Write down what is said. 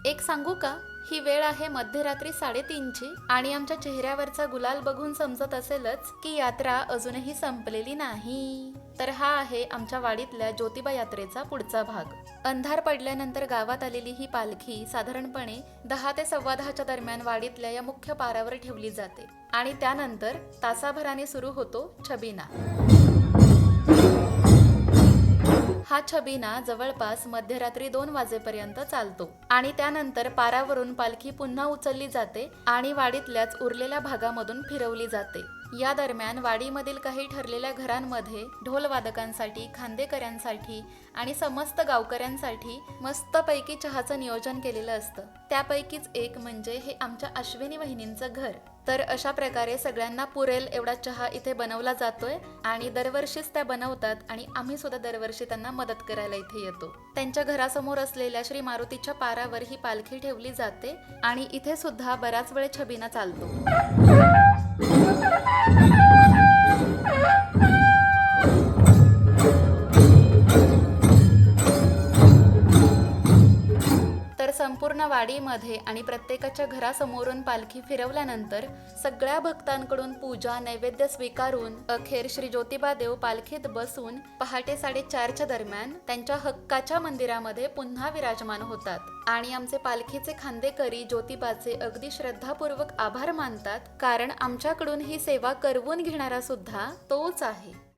एक सांगू का, ही वेळ आहे मध्यरात्री 3:30ची आणि आमच्या चेहऱ्यावरचा गुलाल बघून समजत असेलच की यात्रा अजूनही संपलेली नाही. तर हा आहे आमच्या वाडीतल्या ज्योतिबा यात्रेचा पुढचा भाग. अंधार पडल्यानंतर गावात आलेली ही पालखी साधारणपणे 10 ते 10:15च्या दरम्यान वाडीतल्या या मुख्य पारावर ठेवली जाते आणि त्यानंतर तासाभराने सुरू होतो छबिना. हा छबिना जवळपास मध्यरात्री 2 वाजेपर्यंत चालतो आणि त्यानंतर पारावरून पालखी पुन्हा उचलली जाते आणि वाडीतल्याच उरलेल्या भागामधून फिरवली जाते. या दरम्यान वाडीमधील काही ठरलेल्या घरांमध्ये ढोलवादकांसाठी, खांदेकऱ्यांसाठी आणि समस्त गावकऱ्यांसाठी मस्तपैकी चहाचं नियोजन केलेलं असतं. त्यापैकीच एक म्हणजे हे आमच्या अश्विनी वहिनींचं घर. तर अशा प्रकारे सगळ्यांना पुरेल एवढा चहा इथे बनवला जातोय आणि दरवर्षीच त्या बनवतात आणि आम्ही सुद्धा दरवर्षी त्यांना मदत करायला इथे येतो. त्यांच्या घरासमोर असलेल्या श्री मारुतीच्या पारावर ही पालखी ठेवली जाते आणि इथे सुद्धा बराच वेळ छबिना चालतो. तर संपूर्ण वाडीमध्ये आणि प्रत्येकाच्या घरासमोरून पालखी फिरवल्यानंतर सगळ्या भक्तांकडून पूजा नैवेद्य स्वीकारून अखेर श्री ज्योतिबा देव पालखीत बसून पहाटे 4:30च्या दरम्यान त्यांच्या हक्काच्या मंदिरामध्ये पुन्हा विराजमान होतात आणि आमचे पालखीचे खांदेकरी ज्योतिबाचे अगदी श्रद्धापूर्वक आभार मानतात, कारण आमच्याकडून ही सेवा करवून घेणारा सुद्धा तोच आहे.